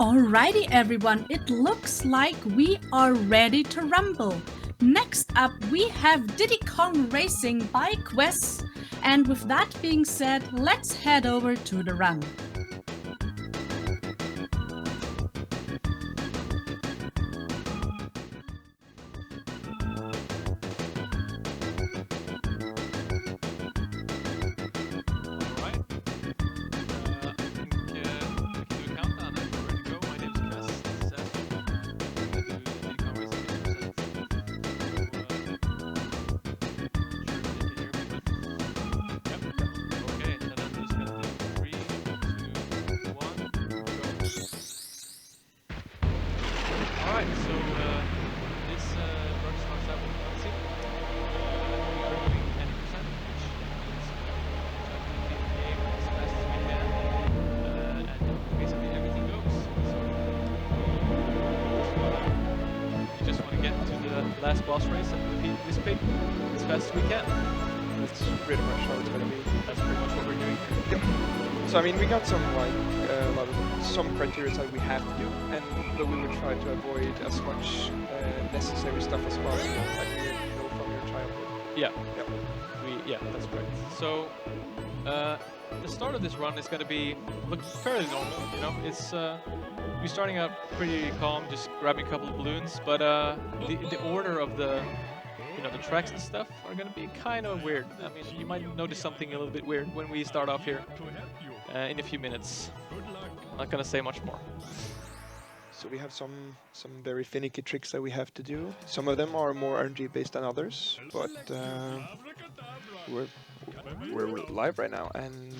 Alrighty everyone, it looks like we are ready to rumble. Next up we have Diddy Kong Racing by kvess. And with that being said, let's head over to the run. Last boss race and defeat this pig as fast as we can. That's pretty much how it's gonna be. That's pretty much what we're doing. Yep. So I mean, we got some like a lot of some criteria that we have to do, and but we will try to avoid as much necessary stuff as possible that you know from your childhood. Yeah. Yep. Yeah, that's correct. So the start of this run is gonna be look fairly normal. You know, it's we're starting out pretty calm, just grabbing a couple of balloons, but the order of the the tracks and stuff are gonna be kind of weird. I mean, you might notice something a little bit weird when we start off here in a few minutes. Not gonna say much more. So we have some very finicky tricks that we have to do. Some of them are more RNG based than others, but we're live right now, and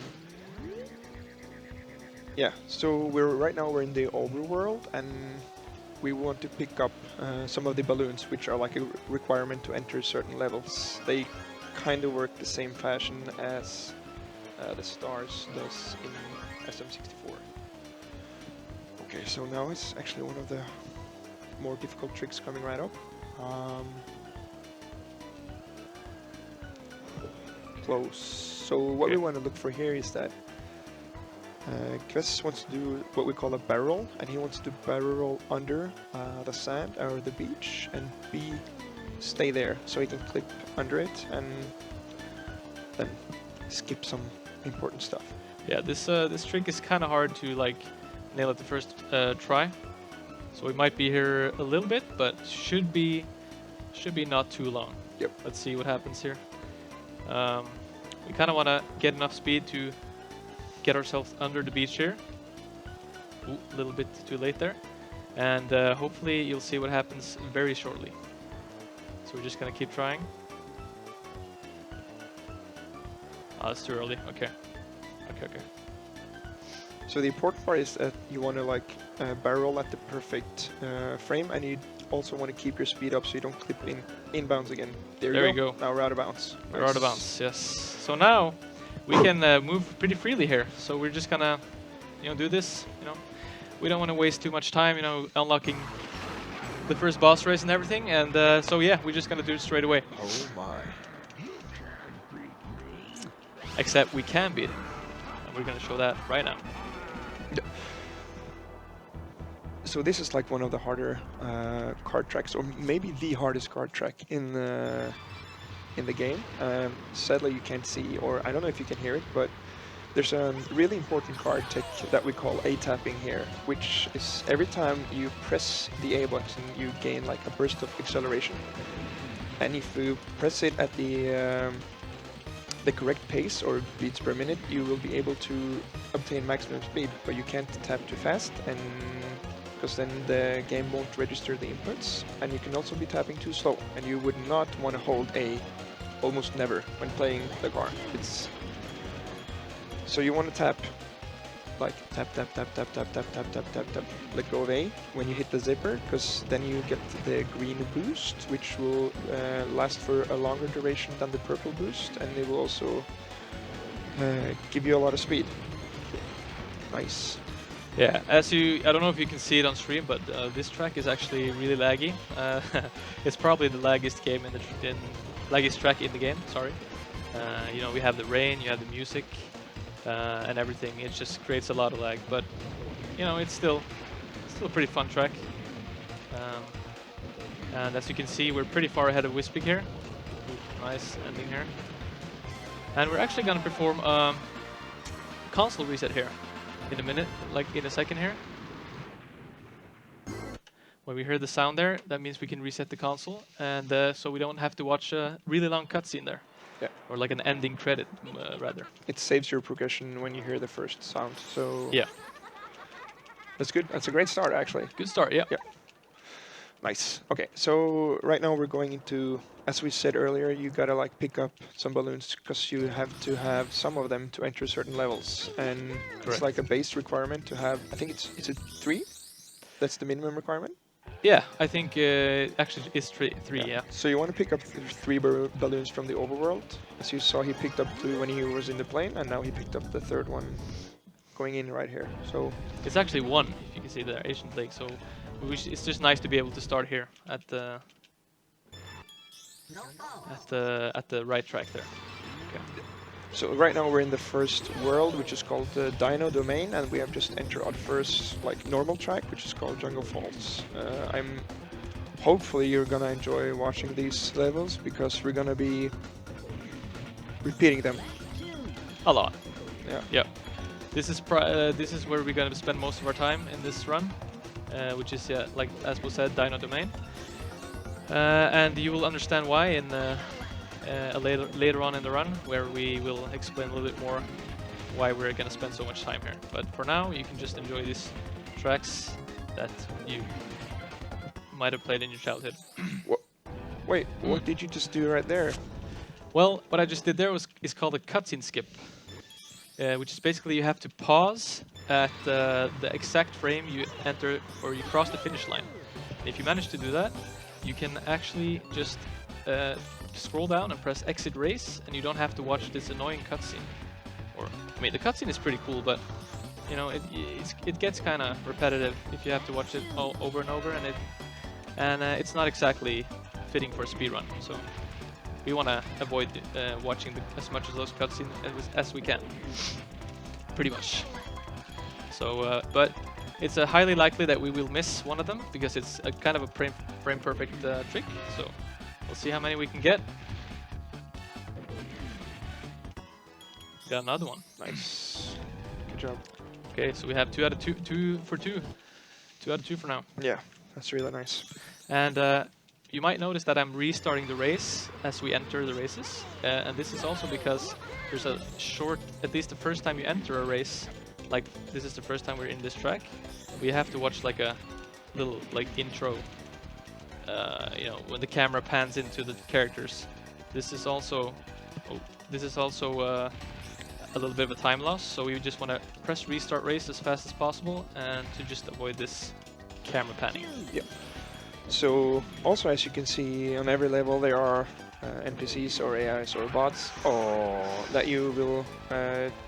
yeah, so right now we're in the overworld, and we want to pick up some of the balloons, which are like a requirement to enter certain levels. They kind of work the same fashion as the stars does in SM64. Okay, so now it's actually one of the more difficult tricks coming right up. Close. So what we want to look for here is that kvess wants to do what we call a barrel, and he wants to barrel under the sand or the beach and stay there so he can clip under it and then skip some important stuff. Yeah, this trick is kind of hard to like nail at the first try, so we might be here a little bit, but should be not too long. Yep. Let's see what happens here. We kind of want to get enough speed to get ourselves under the beach here. Ooh, a little bit too late there. And hopefully you'll see what happens very shortly. So we're just gonna keep trying. Oh, that's too early. Okay. Okay. So the important part is that you want to like barrel at the perfect frame, and you also want to keep your speed up so you don't clip inbounds again. There we go. Now we're out of bounds. We're out of bounds, yes. So now we can move pretty freely here. So we're just gonna, do this. We don't want to waste too much time, unlocking the first boss race and everything. And so yeah, we're just gonna do it straight away. Oh my! Except we can beat it, and we're gonna show that right now. So this is like one of the harder card tracks, or maybe the hardest card track in the game. Sadly, you can't see, or I don't know if you can hear it, but there's a really important card tech that we call A-tapping here, which is every time you press the A button, you gain like a burst of acceleration. And if you press it at the correct pace or beats per minute, you will be able to obtain maximum speed, but you can't tap too fast, and because then the game won't register the inputs, and you can also be tapping too slow, and you would not want to hold A almost never when playing the car. So you want to tap, like tap, let go of A when you hit the zipper, because then you get the green boost, which will last for a longer duration than the purple boost, and it will also give you a lot of speed. Nice. Yeah, I don't know if you can see it on stream, but this track is actually really laggy. It's probably the laggiest game laggiest track in the game. Sorry. We have the rain, you have the music, and everything. It just creates a lot of lag, but it's still still a pretty fun track. And as you can see, we're pretty far ahead of Wispig here. Ooh, nice ending here. And we're actually going to perform a console reset here in a minute, like in a second here. When we hear the sound there, that means we can reset the console, and so we don't have to watch a really long cutscene there. Yeah. Or like an ending credit, rather. It saves your progression when you hear the first sound, so... Yeah. That's good. That's a great start, actually. Good start, yeah. Yeah. Nice. Okay, so right now we're going into, as we said earlier, you gotta like pick up some balloons because you have to have some of them to enter certain levels, and it's like a base requirement to have. I think it's it 3? That's the minimum requirement. Yeah, I think actually it's three. Yeah. So you want to pick up 3 balloons from the overworld. As you saw, he picked up 2 when he was in the plane, and now he picked up the 3rd one going in right here. So it's actually 1, if you can see the Asian flag. So it's just nice to be able to start here at the right track there. Okay. So right now we're in the first world, which is called the Dino Domain, and we have just entered our first like normal track, which is called Jungle Falls. Hopefully you're gonna enjoy watching these levels because we're gonna be repeating them a lot. Yeah. Yeah. This is where we're gonna spend most of our time in this run, which is like as was said, Dino Domain, and you will understand why in. Later on in the run, where we will explain a little bit more why we're going to spend so much time here. But for now, you can just enjoy these tracks that you might have played in your childhood. Wait, what did you just do right there? Well, what I just did there is called a cutscene skip, which is basically you have to pause at the exact frame you enter or you cross the finish line. If you manage to do that, you can actually just scroll down and press exit race, and you don't have to watch this annoying cutscene. Or, I mean, the cutscene is pretty cool, but you know, it gets kind of repetitive if you have to watch it all over and over, and it's not exactly fitting for a speedrun. So we want to avoid watching as much of those cutscenes as we can, pretty much. So, but it's highly likely that we will miss one of them because it's a kind of a frame perfect trick. So. We'll see how many we can get. Got another one. Nice. Good job. Okay, so we have 2 out of 2. 2 for 2. 2 out of 2 for now. Yeah, that's really nice. And you might notice that I'm restarting the race as we enter the races. And this is also because there's a short, at least the first time you enter a race, like this is the first time we're in this track, we have to watch like a little like intro. You know, when the camera pans into the characters. This is also a little bit of a time loss, so we just want to press restart race as fast as possible and to just avoid this camera panning. Yeah. So also, as you can see on every level, there are NPCs or AIs or bots that you will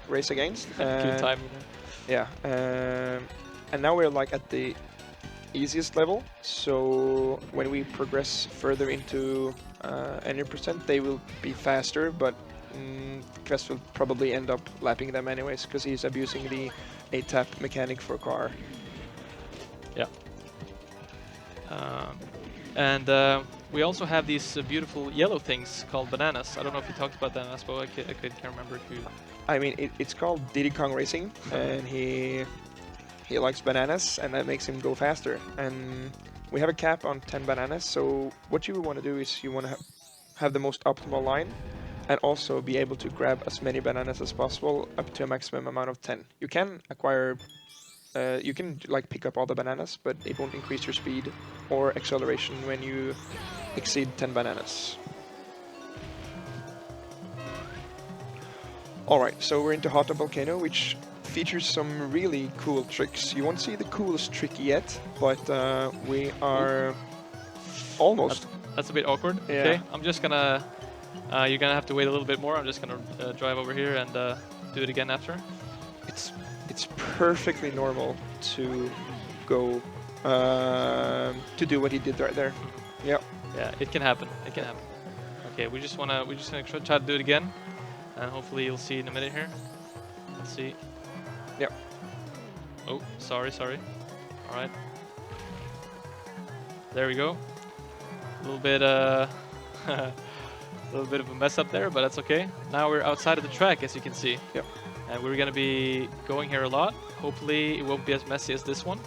race against. Good timing. Yeah. And now we're like at the easiest level, so when we progress further into any percent, they will be faster, but kvess will probably end up lapping them anyways because he's abusing the A-tap mechanic for car. Yeah. And we also have these beautiful yellow things called bananas. I don't know if you talked about them, Aspo. I can't remember if you... I mean, it's called Diddy Kong Racing, and he likes bananas, and that makes him go faster. And we have a cap on 10 bananas, so what you want to do is you want to have the most optimal line, and also be able to grab as many bananas as possible up to a maximum amount of 10. You can acquire, you can like pick up all the bananas, but it won't increase your speed or acceleration when you exceed 10 bananas. Alright, so we're into Hot Tub Volcano, which features some really cool tricks. You won't see the coolest trick yet, but we are almost. That's a bit awkward. Yeah. Okay, I'm just gonna. You're gonna have to wait a little bit more. I'm just gonna drive over here and do it again after. It's perfectly normal to go to do what he did right there. Yeah. Yeah, it can happen. It can happen. Okay, we're just gonna try to do it again, and hopefully you'll see in a minute here. Let's see. Yep. Oh, sorry. All right. There we go. A little bit, a little bit of a mess up there, but that's okay. Now we're outside of the track, as you can see. Yep. And we're gonna be going here a lot. Hopefully, it won't be as messy as this one.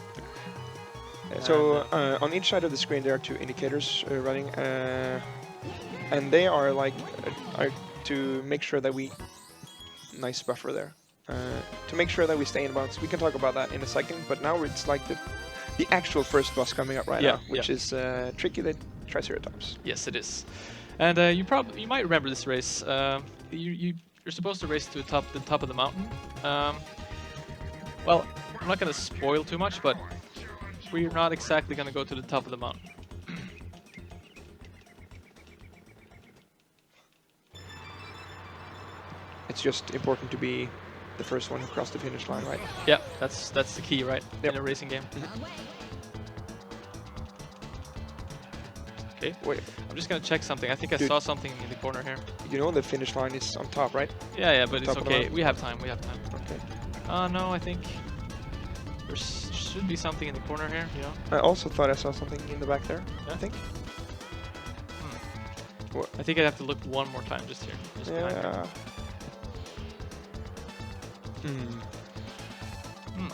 So on each side of the screen there are 2 indicators running, and they are like are to make sure that we nice buffer there to make sure that we stay in bounds. We can talk about that in a second, but now it's like the actual first boss coming up right now, which is tricky the Triceratops. Yes, it is. And you might remember this race. You're supposed to race to the top of the mountain. Well, I'm not gonna spoil too much, but we're not exactly gonna go to the top of the mountain. It's just important to be the first one across the finish line, right? Yeah, that's the key, right? Yep. In a racing game. Okay. Wait, I'm just gonna check something. I think I saw something in the corner here. you know the finish line is on top, right? Yeah, but it's Top of the okay. mountain? We have time. We have time. Okay. No, I think there should be something in the corner here. You know. I also thought I saw something in the back there. Yeah? I think. I think I have to look one more time just here. Just behind here. Yeah.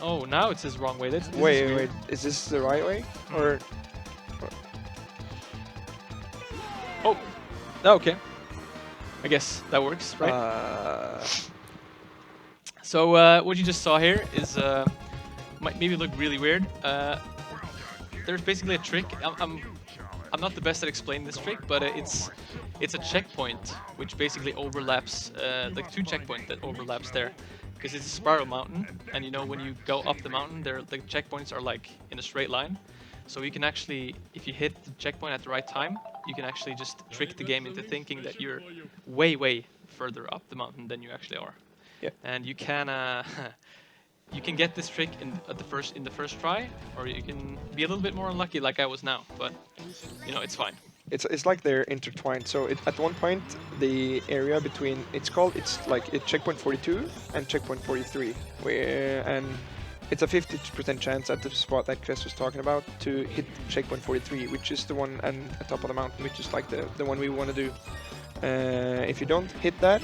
Oh, now it says wrong way. This is Wait, weird. wait. Is this the right way? Or Oh, okay. I guess that works, right? So what you just saw here is might maybe look really weird. There's basically a trick. I'm not the best at explaining this trick, but it's a checkpoint which basically overlaps like 2 checkpoints that overlaps there, because it's a spiral mountain, and you know when you go up the mountain, the checkpoints are like in a straight line. So you can actually, if you hit the checkpoint at the right time, you can actually just trick the game into thinking that you're way further up the mountain than you actually are. Yeah. And you can you can get this trick in the first try, or you can be a little bit more unlucky, like I was now. But you know, it's fine. it's like they're intertwined. So at one point, the area between it's like checkpoint 42 and checkpoint 43, and it's a 50% chance at the spot that Kvess was talking about to hit checkpoint 43, which is the one at the top of the mountain, which is like the one we want to do. If you don't hit that,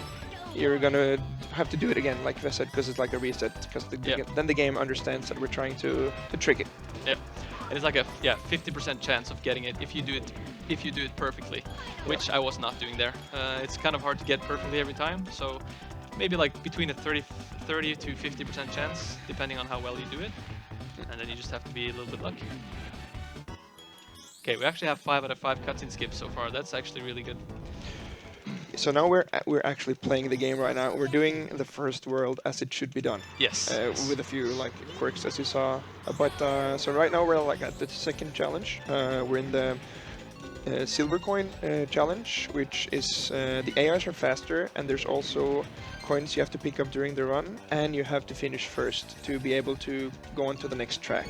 you're gonna have to do it again, like Kvess said, because it's like a reset. Because then the game understands that we're trying to trick it. Yeah, and it's like a 50% chance of getting it if you do it perfectly, which I was not doing there. It's kind of hard to get perfectly every time, so maybe like between a 30 to 50% chance, depending on how well you do it, and then you just have to be a little bit lucky. Okay, we actually have 5 out of 5 cutscene skips so far. That's actually really good. So now we're actually playing the game right now. We're doing the first world as it should be done. Yes. With a few like quirks, as you saw. But so right now we're like at the second challenge. We're in the silver coin challenge, which is the AIs are faster, and there's also coins you have to pick up during the run, and you have to finish first to be able to go on to the next track.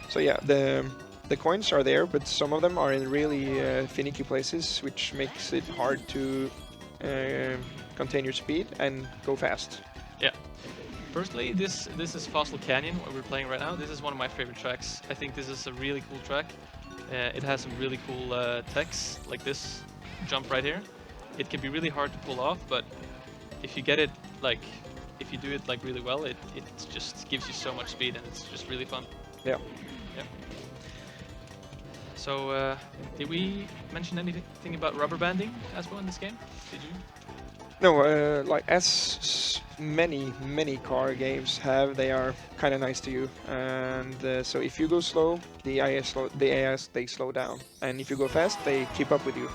So yeah, the coins are there, but some of them are in really finicky places, which makes it hard to contain your speed and go fast. Yeah. Firstly, this is Fossil Canyon, what we're playing right now. This is one of my favorite tracks. I think this is a really cool track. It has some really cool techs, like this jump right here. It can be really hard to pull off, but if you get it, like, if you do it like really well, it just gives you so much speed, and it's just really fun. Yeah. Yeah. So, did we mention anything about rubber banding as well in this game? Did you? No, like as many car games have, they are kind of nice to you. And so if you go slow, the AIs they slow down, and if you go fast, they keep up with you.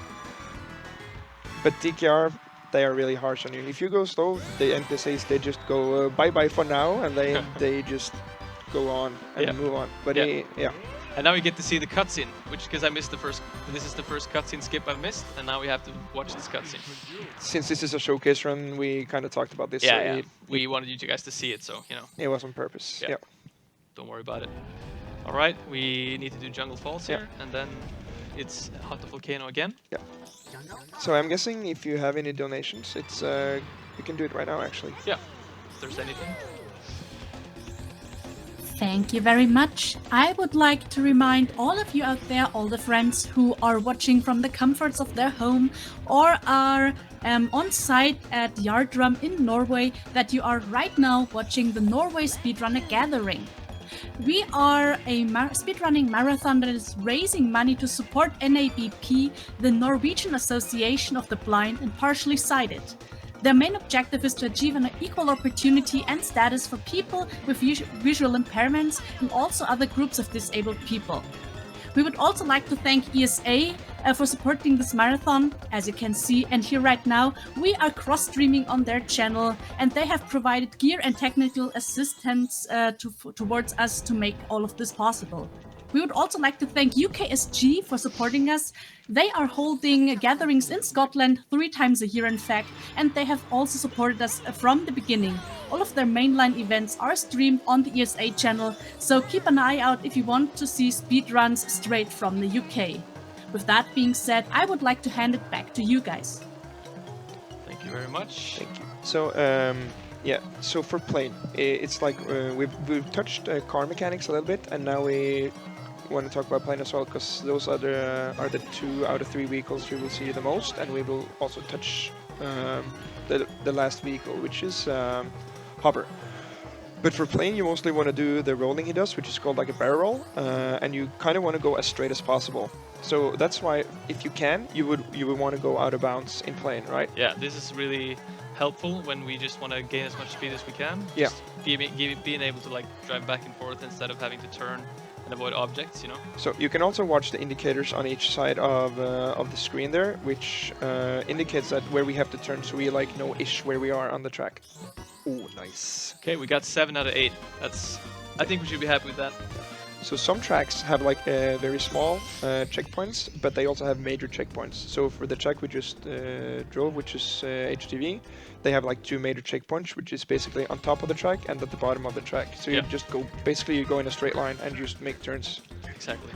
But TKR, they are really harsh on you. If you go slow, the NPCs they just go bye for now, and they just go on and move on. But yeah. And now we get to see the cutscene, because I missed this is the first cutscene skip I've missed, and now we have to watch this cutscene. Since this is a showcase run, we kind of talked about this. Yeah, so we wanted you guys to see it, so, you know. It was on purpose, yeah. Don't worry about it. Alright, we need to do Jungle Falls here, and then it's Hot Volcano again. Yeah. So I'm guessing if you have any donations, it's you can do it right now, actually. Yeah, if there's anything. Thank you very much. I would like to remind all of you out there, all the friends who are watching from the comforts of their home or are on site at Yardrum in Norway, that you are right now watching the Norway Speedrunner Gathering. We are a speedrunning marathon that is raising money to support NABP, the Norwegian Association of the Blind and Partially Sighted. Their main objective is to achieve an equal opportunity and status for people with visual impairments and also other groups of disabled people. We would also like to thank ESA for supporting this marathon. As you can see and hear right now, we are cross-streaming on their channel, and they have provided gear and technical assistance towards us to make all of this possible. We would also like to thank UKSG for supporting us. They are holding gatherings in Scotland 3 times a year, in fact, and they have also supported us from the beginning. All of their mainline events are streamed on the ESA channel, so keep an eye out if you want to see speedruns straight from the UK. With that being said, I would like to hand it back to you guys. Thank you very much. Thank you. So, yeah, so for plane, it's like we've touched car mechanics a little bit, and now we want to talk about plane as well, because those are the 2 out of 3 vehicles we will see the most, and we will also touch the last vehicle, which is hover. But for plane, you mostly want to do the rolling he does, which is called like a barrel roll, and you kind of want to go as straight as possible. So that's why, if you can, you would want to go out of bounds in plane, right? Yeah, this is really helpful when we just want to gain as much speed as we can. Yeah. Just being able to like drive back and forth instead of having to turn and avoid objects, you know. So you can also watch the indicators on each side of the screen there, which indicates that where we have to turn, so we like know-ish where we are on the track. Oh, nice. Okay, we got 7 out of 8. I think we should be happy with that. So some tracks have like very small checkpoints, but they also have major checkpoints. So for the track we just drove, which is HTV, they have like 2 major checkpoints, which is basically on top of the track and at the bottom of the track. So you just go, basically you go in a straight line and just make turns. Exactly.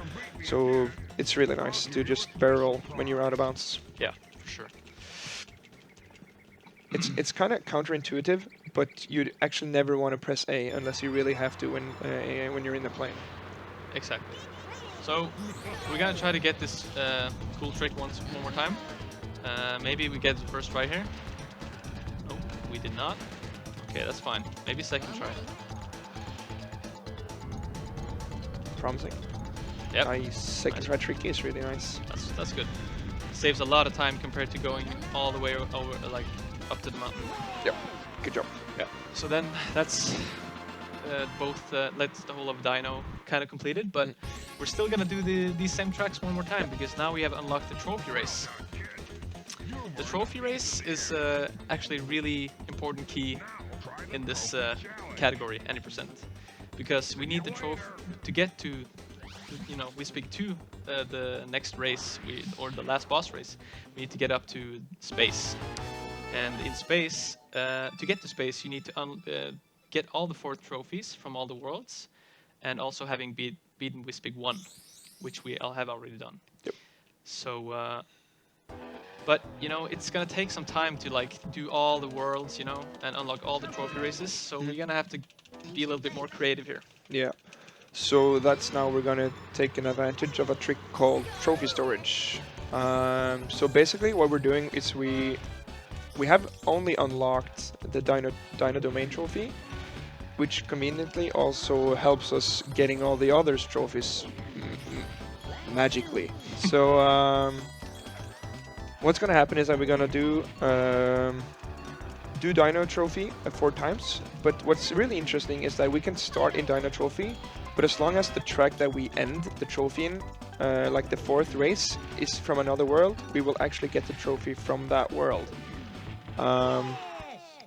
So it's really nice to just barrel roll when you're out of bounds. Yeah, for sure. It's kind of counterintuitive, but you'd actually never want to press A unless you really have to when you're in the plane. Exactly. So we're gonna try to get this cool trick one more time. Maybe we get the first try here. Oh, we did not. Okay, that's fine. Maybe second try. Promising. Yep. Nice. Second try trick is really nice. That's good. Saves a lot of time compared to going all the way over, like up to the mountain. Yep. Good job. Yeah. So then that's let's the whole of Dino kind of completed, but we're still gonna do these same tracks one more time, because now we have unlocked the trophy race. The trophy race is actually a really important key in this category, any percent, because we need the trophy to get to, you know, we speak to the next race, or the last boss race. We need to get up to space, and in space, to get to space, you need to get all the 4 trophies from all the worlds, and also having beaten Wispig 1, which we all have already done. Yep. So, but you know, it's gonna take some time to like do all the worlds, you know, and unlock all the trophy races. So we're gonna have to be a little bit more creative here. Yeah. So that's now we're gonna take an advantage of a trick called trophy storage. So basically, what we're doing is we have only unlocked the Dino Domain trophy, which conveniently also helps us getting all the others trophies magically. So what's gonna happen is that we're gonna do Dino Trophy 4 times, but what's really interesting is that we can start in Dino Trophy, but as long as the track that we end the trophy in, like the 4th race, is from another world, we will actually get the trophy from that world.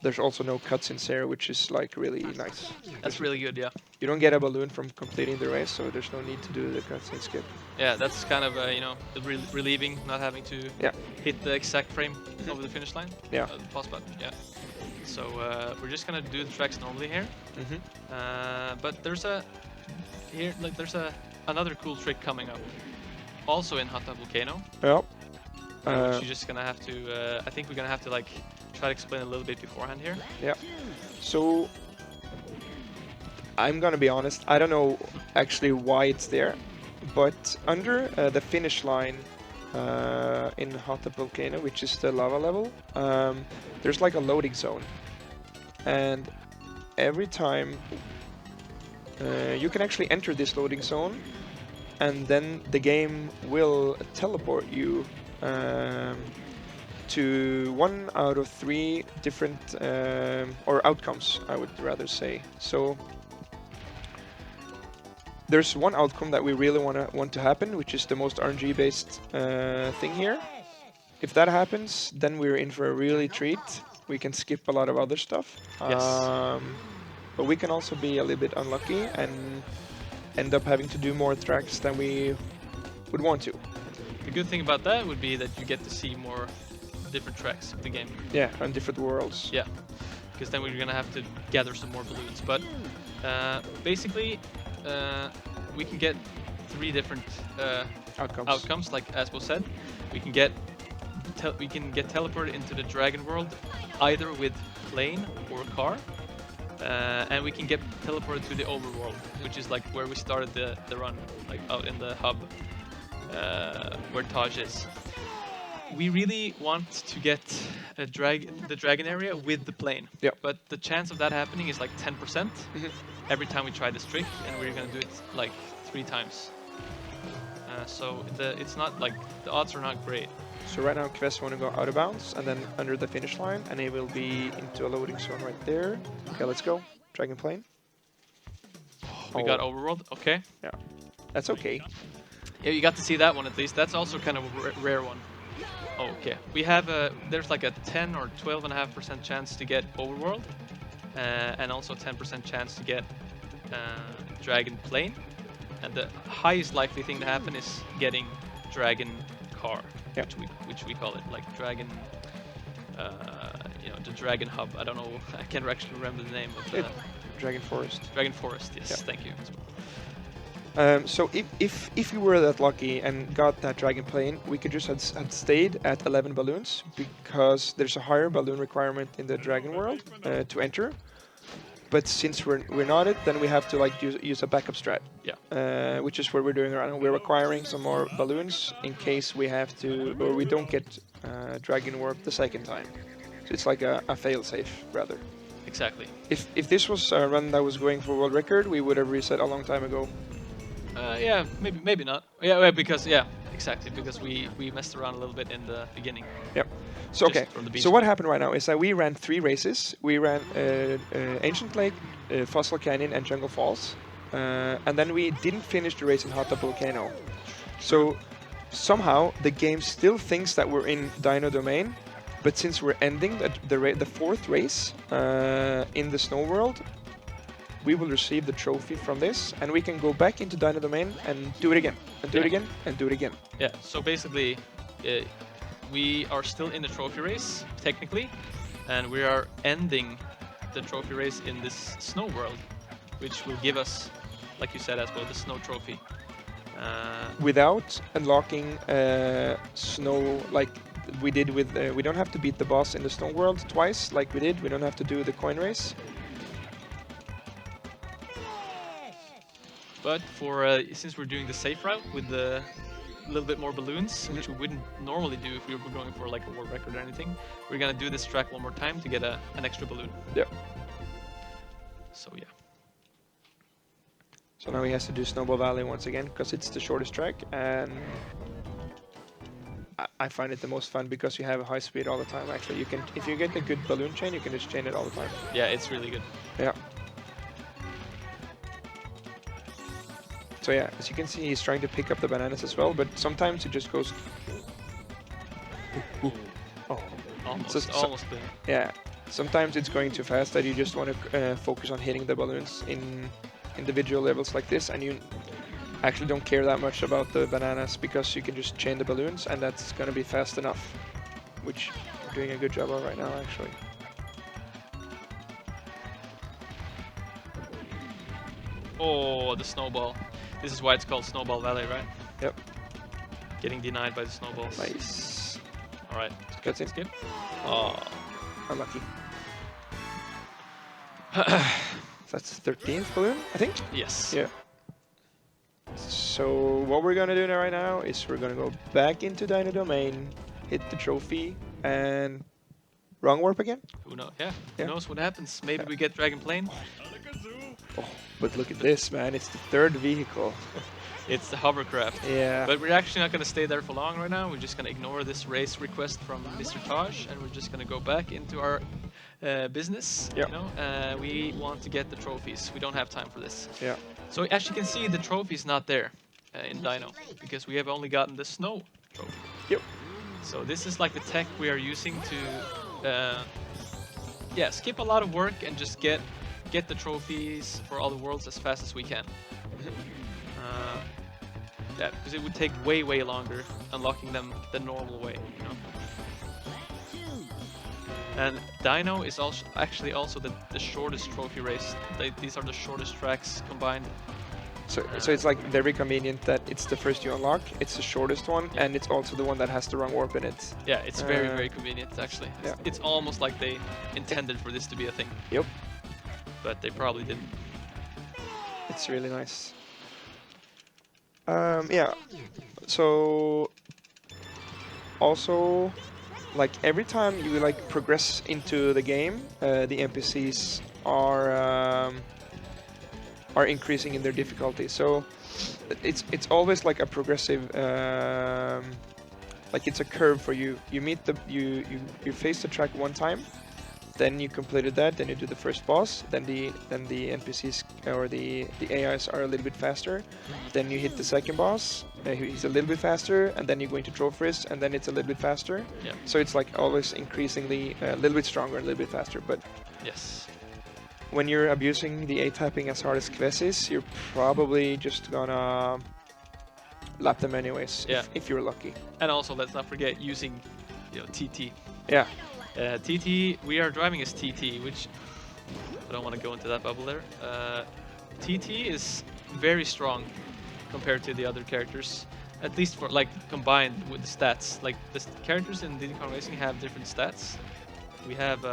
There's also no cutscenes here, which is like really nice. That's really good, yeah. You don't get a balloon from completing the race, so there's no need to do the cutscene skip. Yeah, that's kind of you know, relieving, not having to hit the exact frame over the finish line. Yeah. The pause button. Yeah. So we're just gonna do the tracks normally here. But there's another cool trick coming up, also in Hot Tub Volcano. Yep. Which you're just gonna have to. I think we're gonna have to like try to explain a little bit beforehand here. Yeah. So I'm gonna be honest, I don't know actually why it's there, but under the finish line in Hot Tub Volcano, which is the lava level, there's like a loading zone. And every time you can actually enter this loading zone, and then the game will teleport you to 1 out of 3 different or outcomes, I would rather say. So there's one outcome that we really want to happen, which is the most RNG based thing here. If that happens, then we're in for a really treat. We can skip a lot of other stuff. Yes. But we can also be a little bit unlucky and end up having to do more tracks than we would want to. The good thing about that would be that you get to see more different tracks of the game. Yeah, and different worlds. Yeah, because then we're gonna have to gather some more balloons. But basically, we can get 3 different outcomes, like as was said. We can get teleported into the dragon world, either with plane or car, and we can get teleported to the overworld, which is like where we started the run, like out in the hub, where Taj is. We really want to get the dragon area with the plane. Yeah. But the chance of that happening is like 10% every time we try this trick, and we're gonna do it like 3 times. So it's not like the odds are not great. So right now kvess want to go out of bounds and then under the finish line, and it will be into a loading zone right there. Okay, let's go. Dragon plane. We got overworld. Okay. Yeah, that's okay. Yeah, you got to see that one at least. That's also kind of a rare one. Okay, we have there's like a 10 or 12.5% chance to get overworld, and also 10% chance to get dragon plane, and the highest likely thing to happen is getting dragon car, yeah. which we call it, like dragon, you know, the dragon hub. I don't know, I can't actually remember the name of the Dragon Forest. Dragon Forest. Yes, yeah. Thank you. So if you were that lucky and got that dragon plane, we could just have stayed at 11 balloons, because there's a higher balloon requirement in the dragon world to enter. But since we're not it, then we have to like use a backup strat. Yeah. Which is what we're doing right now. We're acquiring some more balloons in case we have to, or we don't get dragon warp the second time. So it's like a fail-safe rather. Exactly. If this was a run that was going for world record, we would have reset a long time ago. Yeah, maybe not. Yeah, because exactly, because we messed around a little bit in the beginning. Yep. So okay. So what happened right now is that we ran 3 races. We ran Ancient Lake, Fossil Canyon, and Jungle Falls, and then we didn't finish the race in Hot Tub Volcano. So somehow the game still thinks that we're in Dino Domain, but since we're ending the 4th race in the Snow World, we will receive the trophy from this, and we can go back into Dino Domain and do it again, and do it again, and do it again. Yeah, so basically, we are still in the trophy race, technically, and we are ending the trophy race in this snow world, which will give us, like you said as well, the snow trophy. Without unlocking snow like we did with... we don't have to beat the boss in the snow world twice, like we did. We don't have to do the coin race. But for since we're doing the safe route with the little bit more balloons, which we wouldn't normally do if we were going for like a world record or anything, we're gonna do this track one more time to get an extra balloon. Yeah. So yeah. So now he has to do Snowball Valley once again, because it's the shortest track, and I find it the most fun because you have a high speed all the time. Actually, you can, if you get a good balloon chain, you can just chain it all the time. Yeah, it's really good. Yeah. So yeah, as you can see, he's trying to pick up the bananas as well, but sometimes it just goes... Oh. Almost there. Yeah, sometimes it's going too fast that you just want to focus on hitting the balloons in individual levels like this, and you actually don't care that much about the bananas because you can just chain the balloons, and that's going to be fast enough, which we're doing a good job of right now, actually. Oh, the snowball. This is why it's called Snowball Valley, right? Yep. Getting denied by the snowballs. Nice. Alright, Cutscene. skip. Oh. Unlucky. That's the 13th balloon, I think. Yes. Yeah. So what we're gonna do now right now is we're gonna go back into Dino Domain, hit the trophy, and wrong warp again. Who knows? Yeah. Yeah. Who knows what happens? Maybe we get Dragon Plane. Oh, but look at this, man! It's the third vehicle. It's the hovercraft. Yeah. But we're actually not going to stay there for long right now. We're just going to ignore this race request from Mr. Taj, and we're just going to go back into our business. Yep. You know, we want to get the trophies. We don't have time for this. Yeah. So as you can see, the trophy's not there in Dino because we have only gotten the snow trophy. Yep. So this is like the tech we are using to, yeah, skip a lot of work and just get the trophies for all the worlds as fast as we can. Yeah, because it would take way longer unlocking them the normal way, you know. And Dino is also actually also the shortest trophy race. These are the shortest tracks combined. So it's like very convenient that it's the first you unlock, it's the shortest one, and it's also the one that has the wrong warp in it. Yeah, it's very convenient actually. Yeah. It's almost like they intended for this to be a thing. Yep. But they probably didn't. It's really nice. Yeah. So also, like every time you like progress into the game, the NPCs are increasing in their difficulty. So it's always like a progressive, like it's a curve for you. You meet the you face the track one time, then you completed that, then you do the first boss, then the NPCs or the AIs are a little bit faster, then you hit the second boss, he's a little bit faster, and then you go into trophies, and then it's a little bit faster. Yeah. So it's like always increasingly a little bit stronger, a little bit faster. But Yes. when you're abusing the A-typing as hard as kvess is, you're probably just gonna lap them anyways, Yeah. if you're lucky. And also, let's not forget using, you know, TT. Yeah. TT, we are driving as TT, which I don't want to go into that bubble there. TT is very strong compared to the other characters, at least for like combined with the stats. Like the characters in Diddy Kong Racing have different stats. We have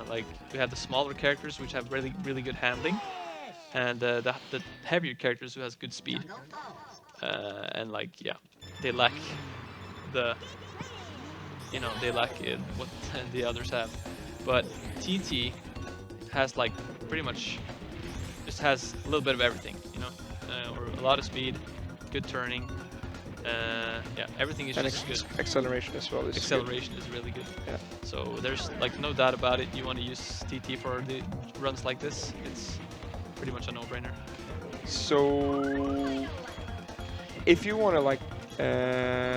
like we have the smaller characters which have really good handling, and the heavier characters who has good speed. And like yeah, they lack the. You know, they lack what the others have. But TT has like pretty much just has a little bit of everything, you know, or a lot of speed, good turning. Yeah, everything is And just good. acceleration as well is Acceleration is really good. Yeah. So there's like no doubt about it. You want to use TT for the runs like this. It's pretty much a no-brainer. So if you want to like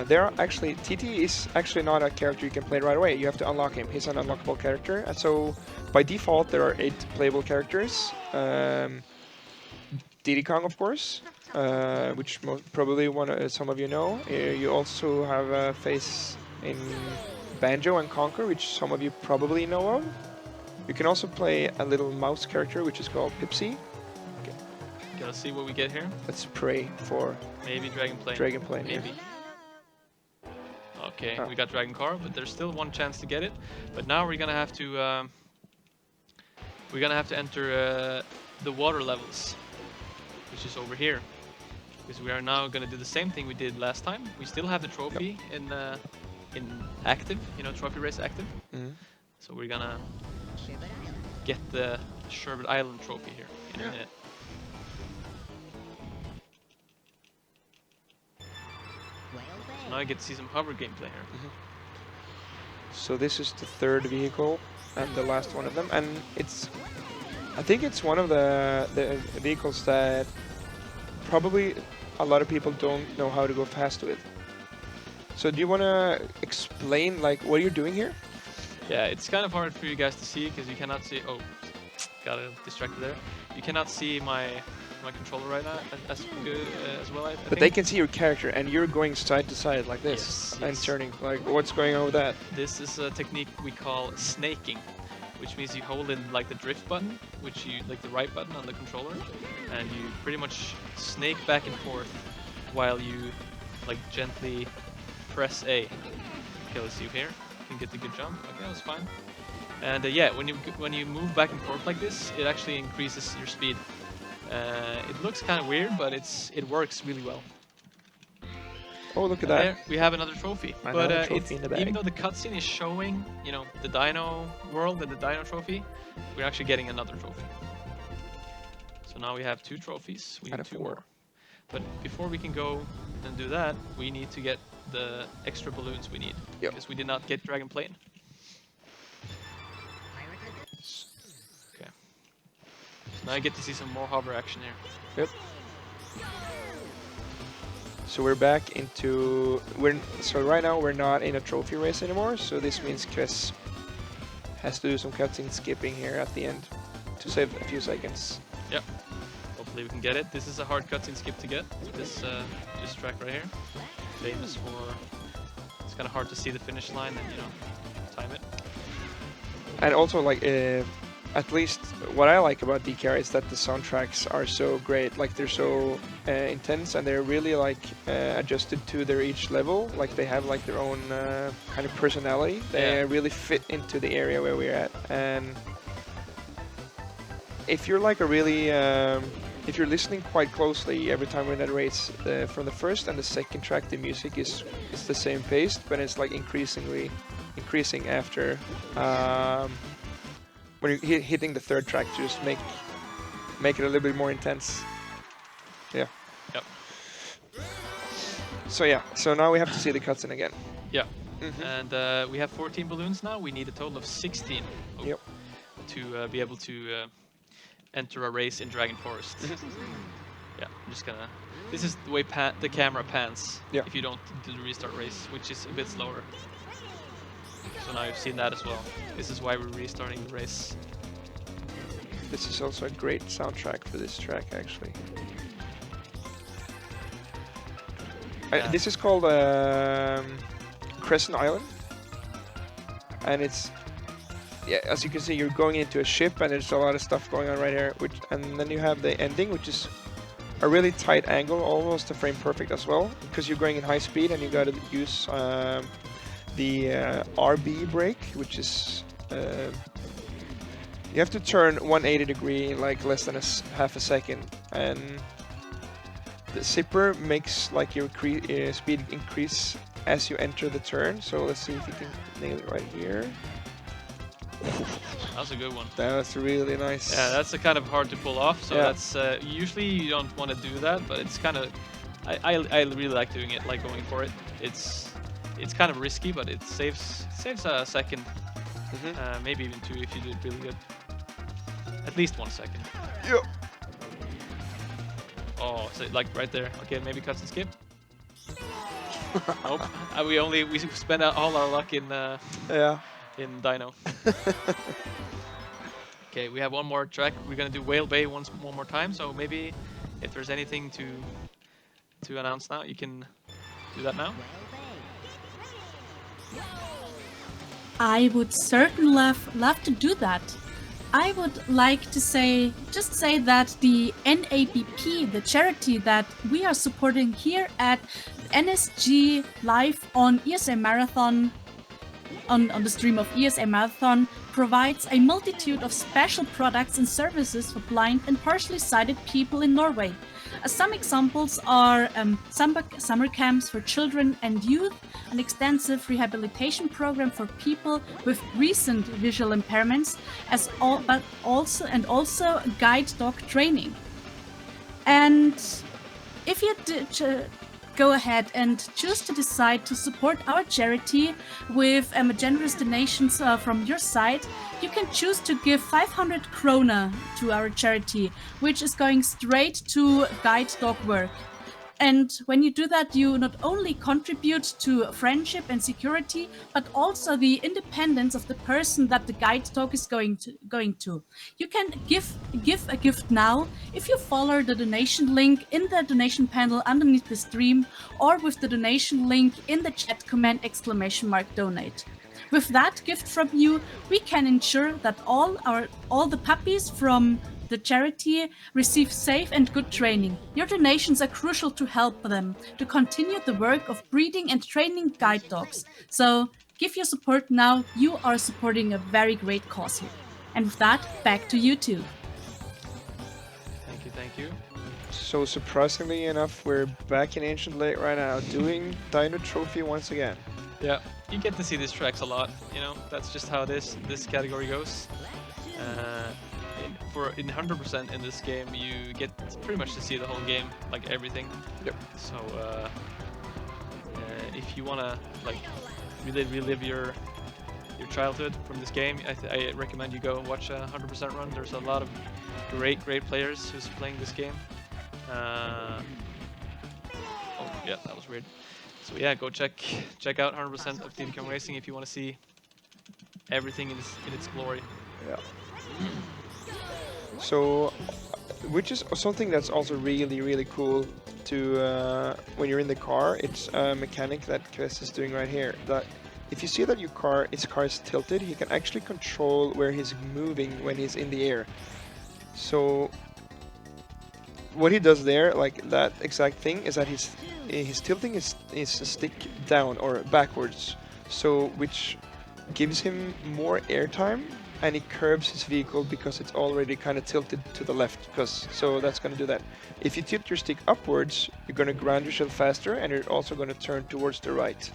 there are actually TT is actually not a character you can play right away. You have to unlock him. He's an unlockable character, and so by default there are 8 playable characters. Diddy Kong, of course, which probably some of you know. You also have a face in Banjo and Conquer, which some of you probably know of. You can also play a little mouse character, which is called Pipsy. Gotta see what we get here. Let's pray for Maybe Dragon Plane. Dragon Plane. Maybe. Okay, Oh. we got Dragon Car, but there's still one chance to get it. But now we're gonna have to enter the water levels, which is over here, because we are now gonna do the same thing we did last time. We still have the trophy in active, you know, trophy race active. Mhm. So we're gonna get the Sherbet Island trophy here in a minute. Now I get to see some hover gameplay here. So this is the third vehicle and the last one of them, and I think it's one of the vehicles that probably a lot of people don't know how to go fast with. So do you want to explain like what you're doing here? Yeah, it's kind of hard for you guys to see because you cannot see. Oh, got distracted there. You cannot see my controller right now as good as well. I But think. they can see your character, and you're going side to side like this Yes, and yes. turning. Like, what's going on with that? This is a technique we call snaking, which means you hold in like the drift button, which you like the right button on the controller, and you pretty much snake back and forth while you like gently press A. Okay, let's see here. You can get the good jump. Okay, that's fine. And yeah, when you move back and forth like this, it actually increases your speed. It looks kind of weird, but it works really well. Oh, look at And that. there we have another trophy. Another But trophy in the bag. even though the cutscene is showing, you know, the dino world and the dino trophy, we're actually getting another trophy. So now we have 2 trophies. We Out need of 2 4. more. But before we can go and do that, we need to get the extra balloons we need. Yep. Because we did not get Dragon Plane. Okay. So now I get to see some more hover action here. Yep. So we're back into so right now we're not in a trophy race anymore. So this means Kvess has to do some cutscene skipping here at the end to save a few seconds. Yep. Hopefully we can get it. This is a hard cutscene skip to get. This track right here, famous for. It's kind of hard to see the finish line and, you know, time it. And also, like, at least what I like about DKR is that the soundtracks are so great. Like, they're so intense, and they're really like adjusted to their each level. Like, they have like their own kind of personality. They really fit into the area where we're at. And if you're like a really if you're listening quite closely every time we're in that race, from the first and the second track, the music is the same pace, but it's like increasing after when you're hitting the third track to just make it a little bit more intense. Yeah. Yep. So yeah, so now we have to see the cutscene again. Yeah. And we have 14 balloons now. We need a total of 16 Yep. to be able to enter a race in Dragon Forest. Yeah, I'm just gonna. This is the way the camera pans if you don't do the restart race, which is a bit slower. So now you've seen that as well. This is why we're restarting the race. This is also a great soundtrack for this track, actually. This is called Crescent Island, and it's as you can see, you're going into a ship, and there's a lot of stuff going on right here. And then you have the ending, which is a really tight angle, almost a frame perfect as well, because you're going in high speed, and you got to use the RB brake, which is you have to turn 180 degree in like less than half a second, and the zipper makes like your speed increase as you enter the turn. So let's see if you can nail it right here. That was a good one. That was really nice. Yeah, that's kind of hard to pull off. So that's usually you don't want to do that, but it's kind of I really like doing it, like going for it. It's kind of risky, but it saves a second, maybe even 2 if you do it really good. At least 1 second. Yep. Oh, so like right there. Okay, maybe cuts and skip. Nope. We spent all our luck in in Dino. Okay, we have one more track. We're gonna do Whale Bay one more time. So maybe if there's anything to announce now, you can do that now. I would certainly love to do that. I would like to say that the NABP, the charity that we are supporting here at NSG Live on ESA Marathon, on the stream of ESA Marathon, provides a multitude of special products and services for blind and partially sighted people in Norway. Some examples are summer camps for children and youth, an extensive rehabilitation program for people with recent visual impairments, but also guide dog training. And if you go ahead and choose to decide to support our charity with generous donations from your side, you can choose to give 500 krone to our charity, which is going straight to guide dog work. And when you do that, you not only contribute to friendship and security, but also the independence of the person that the guide dog is going to. You can give a gift now if you follow the donation link in the donation panel underneath the stream, or with the donation link in the chat comment !donate. With that gift from you, we can ensure that all the puppies from the charity receive safe and good training. Your donations are crucial to help them to continue the work of breeding and training guide dogs. So Give your support now. You are supporting a very great cause here. And with that, back to you two. Thank you, thank you. So surprisingly enough, we're back in Ancient Lake right now, doing Dino Trophy once again. Yeah, you get to see these tracks a lot. You know, that's just how this category goes. In 100% in this game, you get pretty much to see the whole game, like everything. Yep. So if you wanna like really relive your childhood from this game, I recommend you go watch a 100% run. There's a lot of great players who's playing this game. Oh yeah, that was weird. So yeah, go check out 100% of Diddy Kong Racing if you want to see everything in its glory. Yeah. So, which is something that's also really cool to when you're in the car. It's a mechanic that kvess is doing right here. That if you see that its car is tilted, he can actually control where he's moving when he's in the air. So what he does there, like that exact thing, is that he's tilting his stick down or backwards, so which gives him more airtime, and he curbs his vehicle because it's already kind of tilted to the left. So that's going to do that. If you tilt your stick upwards, you're going to ground yourself faster, and you're also going to turn towards the right.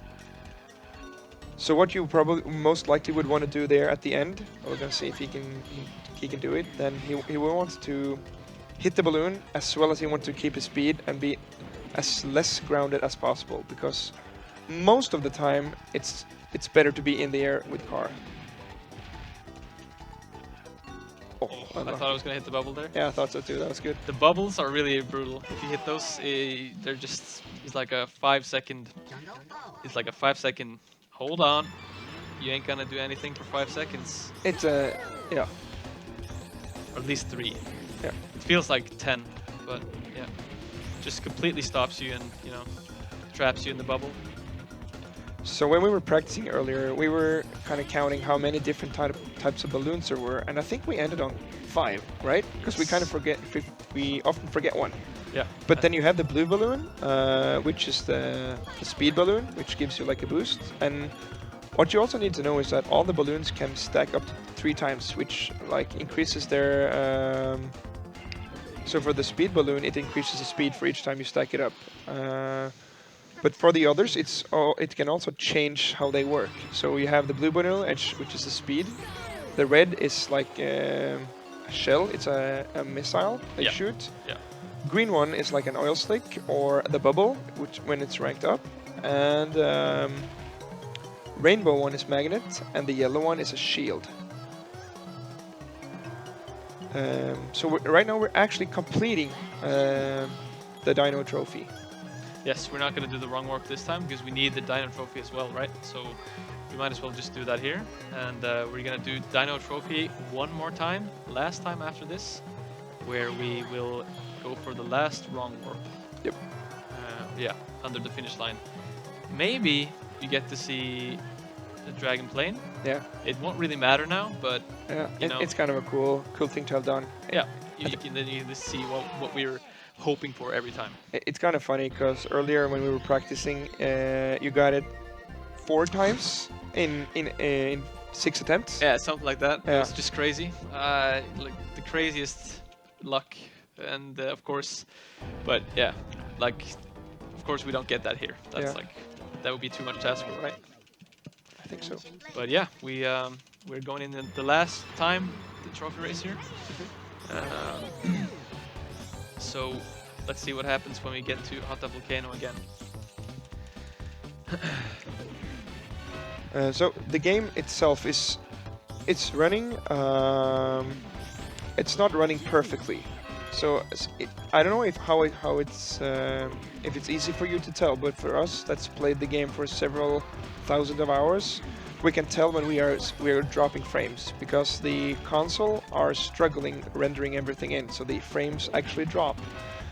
So what you probably most likely would want to do there at the end, we're going to see if he can do it. Then he will want to hit the balloon as well as he wants to keep his speed and be as less grounded as possible, because most of the time it's better to be in the air with car. Oh, I thought I was gonna hit the bubble there. Yeah, I thought so too. That was good. The bubbles are really brutal. If you hit those, they're just it's like a 5 second. It's like a 5 second. Hold on, you ain't gonna do anything for 5 seconds. It's yeah. Or at least 3. Yeah. It feels like 10, but yeah, just completely stops you and traps you in the bubble. So when we were practicing earlier, we were kind of counting how many different types of balloons there were, and I think we ended on 5, right? Because we kind of we often forget one. Yeah. But then you have the blue balloon, which is the speed balloon, which gives you like a boost. And what you also need to know is that all the balloons can stack up to 3 times, which like increases their. So for the speed balloon, it increases the speed for each time you stack it up. But for the others, it can also change how they work. So you have the blue balloon, which is the speed. The red is like a shell. It's a missile they shoot. Yeah. Green one is like an oil slick or the bubble, which when it's ranked up. And rainbow one is magnet, and the yellow one is a shield. So right now we're actually completing the Dino Trophy. Yes, we're not going to do the wrong work this time because we need the Dino Trophy as well, right? So we might as well just do that here. And we're going to do Dino Trophy one more time, last time after this, where we will go for the last wrong work. Yep. Yeah, under the finish line. Maybe you get to see the Dragon Plane. Yeah. It won't really matter now, but yeah, you know, it's kind of a cool thing to have done. Yeah, you can see what we're hoping for every time. It's kind of funny because earlier when we were practicing, you got it 4 times in 6 attempts. Yeah, something like that. Yeah. It was just crazy. Like the craziest luck, and of course, but yeah, like of course we don't get that here. That's like that would be too much to ask for, right? I think so. But yeah, we're going in the last time the trophy race here. So let's see what happens when we get to Hot Volcano again. So the game itself it's running. It's not running perfectly. So I don't know how it's if it's easy for you to tell, but for us that's played the game for several thousand of hours, we can tell when we are dropping frames because the console are struggling rendering everything in, so the frames actually drop.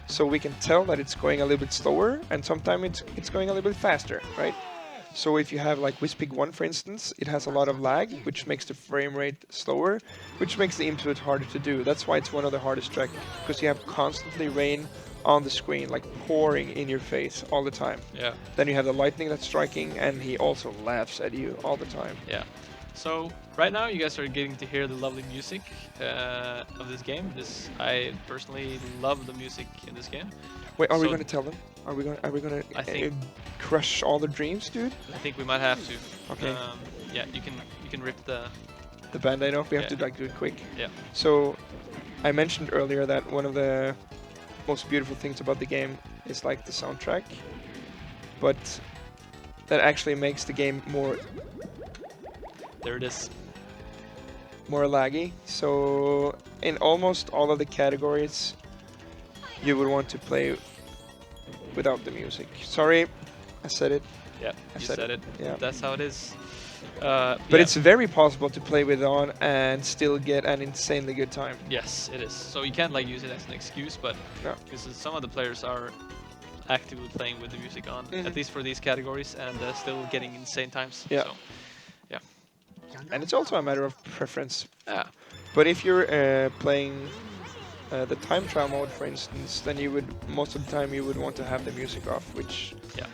So we can tell that it's going a little bit slower, and sometimes it's going a little bit faster, right? So if you have like Wispig 1, for instance, it has a lot of lag, which makes the frame rate slower, which makes the input harder to do. That's why it's one of the hardest tracks, because you have constantly rain on the screen, like pouring in your face all the time. Yeah. Then you have the lightning that's striking, and he also laughs at you all the time. Yeah. So right now you guys are getting to hear the lovely music of this game. I personally love the music in this game. Wait, are we So- going to tell them? Are we going I to think- crush all their dreams, dude? I think we might have to. Okay. Yeah, you can rip the. The band-aid off. We have Yeah. to like do it quick. Yeah. So, I mentioned earlier that one of the most beautiful things about the game is like the soundtrack, but that actually makes the game There it is. more laggy. So, in almost all of the categories, you would want to play without the music. Sorry, I said it. Yeah, I you said said it. Yeah. That's how it is. But Yeah. it's very possible to play with it on and still get an insanely good time. Yes, it is. So you can't like use it as an excuse, but No. because some of the players are actively playing with the music on, Mhm. at least for these categories, and still getting insane times. Yeah. So, And it's also a matter of preference. yeah. But if you're playing the time trial mode, for instance, then you would most of the time you would want to have the music off, which Yeah.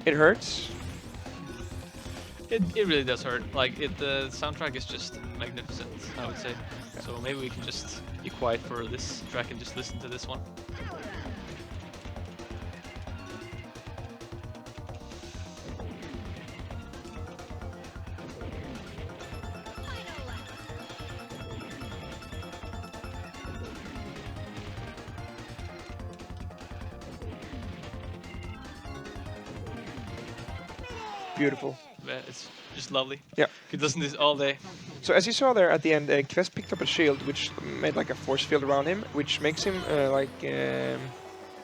it hurts. It really does hurt. Like the soundtrack is just magnificent, I would say. So maybe we can just be quiet for this track and just listen to this one. Beautiful. It's just lovely. Yeah. Could listen to this all day. So as you saw there at the end, kvess picked up a shield which made like a force field around him, which makes him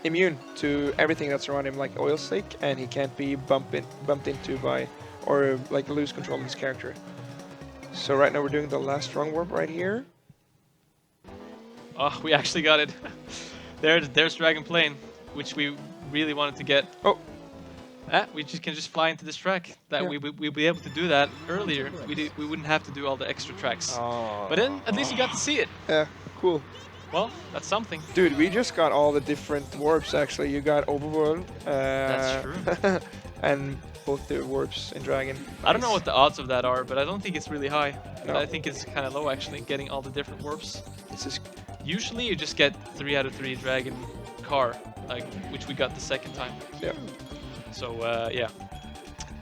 immune to everything that's around him, like oil slick, and he can't be bumped into by or like lose control of his character. So right now we're doing the last strong warp right here. Oh, we actually got it. There's Dragon Plane, which we really wanted to get. Oh. We can just fly into this track. That Yeah. we'd be able to do that earlier. We wouldn't have to do all the extra tracks. Oh. But then at least you got to see it. Yeah, cool. Well, that's something. Dude, we just got all the different warps actually. You got Overworld. That's true. And both the warps in Dragon. I don't know what the odds of that are, but I don't think it's really high. No. I think it's kind of low actually, getting all the different warps. This is Usually you just get 3 out of 3 Dragon car, like which we got the second time. yeah. So yeah,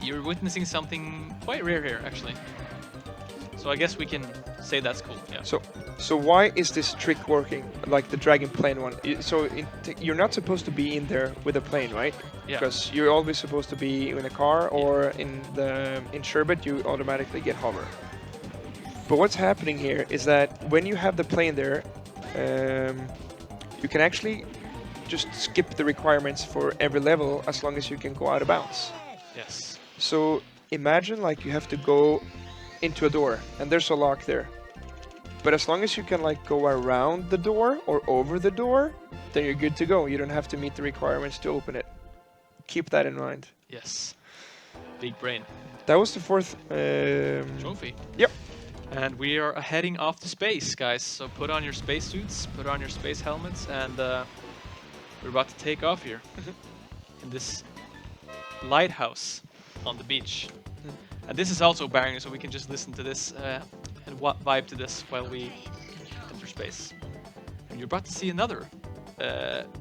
you're witnessing something quite rare here actually. So I guess we can say that's cool. Yeah. So why is this trick working? Like the Dragon Plane one. So you're not supposed to be in there with a plane, right? Yeah. Because you're always supposed to be in a car or in Sherbet you automatically get hover. But what's happening here is that when you have the plane there, you can actually just skip the requirements for every level as long as you can go out of bounds. Yes. So imagine like you have to go into a door and there's a lock there. But as long as you can like go around the door or over the door, then you're good to go. You don't have to meet the requirements to open it. Keep that in mind. Yes. Big brain. That was the fourth Trophy. Yep. And we are heading off to space, guys. So put on your spacesuits, put on your space helmets, and we're about to take off here in this lighthouse on the beach. And this is also Baron, so we can just listen to this and vibe to this while we enter space. And you're about to see another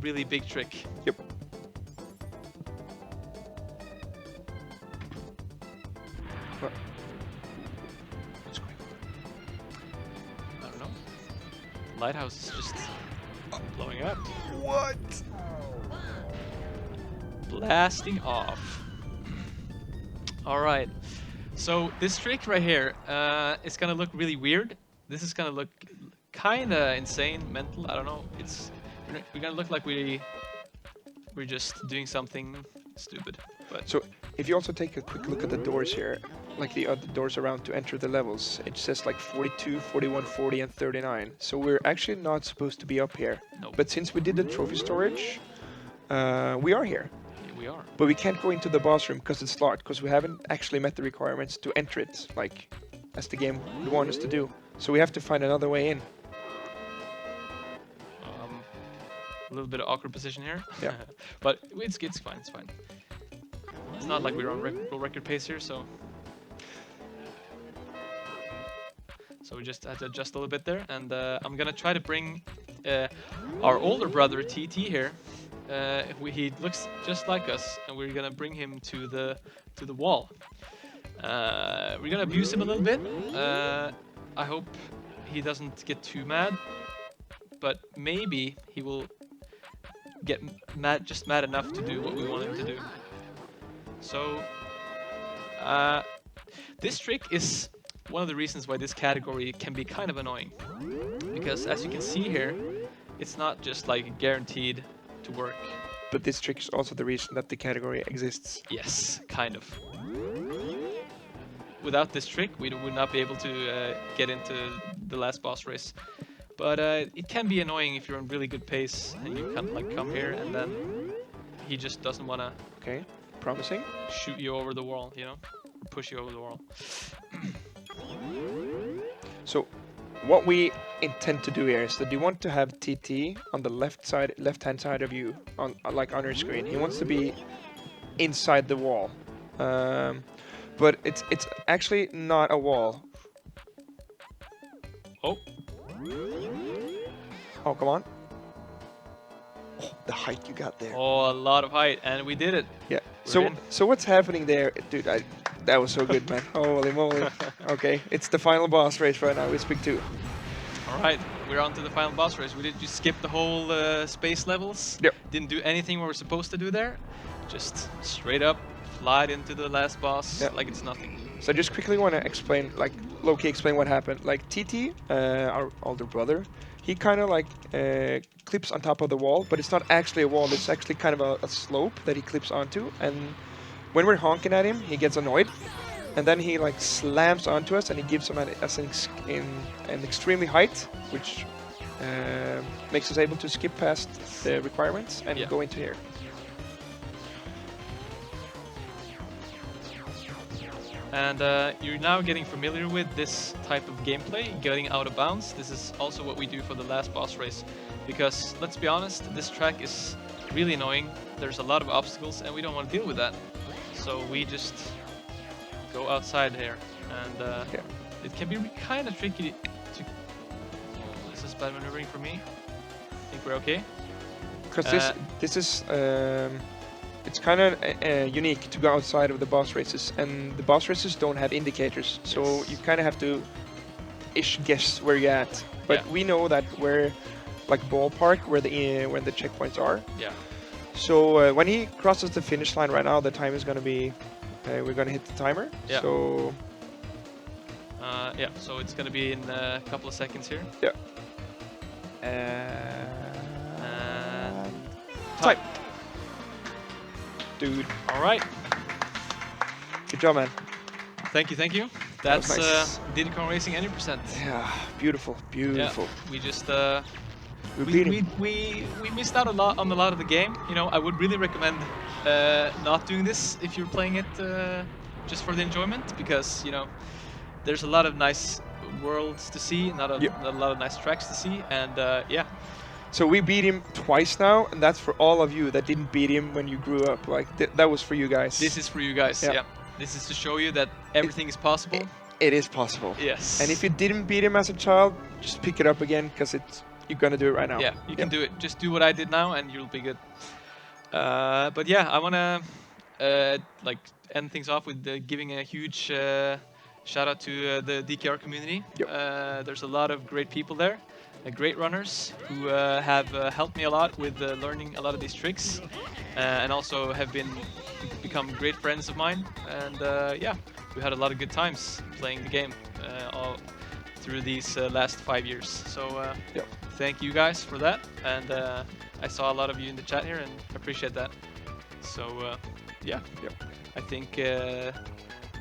really big trick. Yep. What's going on? I don't know. The lighthouse is just blowing up. What? Blasting off. Alright, so this trick right here is gonna look really weird. This is gonna look kinda insane, mental, I don't know. We're gonna look like we're just doing something stupid. But So if you also take a quick look at the doors here, like the other doors around to enter the levels, it says like 42, 41, 40 and 39. So we're actually not supposed to be up here. Nope. But since we did the trophy storage, we are here. here we are. But we can't go into the boss room because it's locked, because we haven't actually met the requirements to enter it, like as the game would want us to do. So we have to find another way in. A little bit of awkward position here. Yeah. But it's fine, it's fine. It's not like we're on world record pace here, so... So we just had to adjust a little bit there, and I'm gonna try to bring our older brother TT here. He looks just like us, and we're gonna bring him to the wall. We're gonna abuse him a little bit. I hope he doesn't get too mad, but maybe he will get just mad enough to do what we want him to do. So this trick is one of the reasons why this category can be kind of annoying, because as you can see here, it's not just like guaranteed to work. But this trick is also the reason that the category exists. Yes, kind of. Without this trick, we would not be able to get into the last boss race. But it can be annoying if you're on really good pace and you can't like come here and then he just doesn't want to. Okay, promising. Shoot you over the wall, you know, push you over the wall. So, what we intend to do here is that you want to have TT on the left-hand side of you, like on your screen. He wants to be inside the wall, but it's actually not a wall. Oh. Oh, come on. Oh, the height you got there. Oh, a lot of height, and we did it. Yeah. We're in. So what's happening there, dude? That was so good, man. Holy moly. Okay, it's the final boss race right now. We speak 2. All right, we're on to the final boss race. We did just skip the whole space levels. Yep. Didn't do anything we were supposed to do there. Just straight up, flied into the last boss like it's nothing. So I just quickly want to explain, like, low-key explain what happened. Like, TT, our older brother, he kind of like clips on top of the wall, but it's not actually a wall. It's actually kind of a slope that he clips onto. And when we're honking at him, he gets annoyed. And then he like slams onto us, and he gives us an extremely height, which makes us able to skip past the requirements and go into here. And you're now getting familiar with this type of gameplay, getting out of bounds. This is also what we do for the last boss race. Because, let's be honest, this track is really annoying. There's a lot of obstacles, and we don't want to deal with that. So we just go outside here. And it can be kind of tricky to... This is bad maneuvering for me. I think we're okay. Because this is... it's kind of unique to go outside of the boss races, and the boss races don't have indicators, so you kind of have to guess where you're at. But we know that we're like ballpark where the checkpoints are. Yeah. So when he crosses the finish line right now, the time is gonna be we're gonna hit the timer. Yeah. So so it's gonna be in a couple of seconds here. Yeah. Time. Dude. All right. Good job, man. Thank you. That's that nice. Diddy Kong Racing 100%. Yeah, beautiful. Yeah, we just we missed out on a lot of the game. You know, I would really recommend not doing this if you're playing it just for the enjoyment, because you know there's a lot of nice worlds to see, not a lot of nice tracks to see, and yeah. So we beat him twice now, and that's for all of you that didn't beat him when you grew up. Like that was for you guys. This is for you guys. Yeah. This is to show you that everything is possible. It is possible. Yes. And if you didn't beat him as a child, just pick it up again, because you're gonna do it right now. Yeah, you can do it. Just do what I did now, and you'll be good. But yeah, I wanna like end things off with giving a huge shout out to the DKR community. Yep. There's a lot of great people there. Great runners who have helped me a lot with learning a lot of these tricks, and also have become great friends of mine. And yeah, we had a lot of good times playing the game all through these last 5 years. So thank you guys for that. And I saw a lot of you in the chat here, and appreciate that. So yeah, I think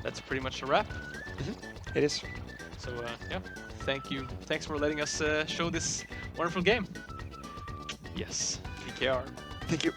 that's pretty much a wrap. Mm-hmm. It is. So yeah. Thank you. Thanks for letting us show this wonderful game. Yes, DKR. Thank you.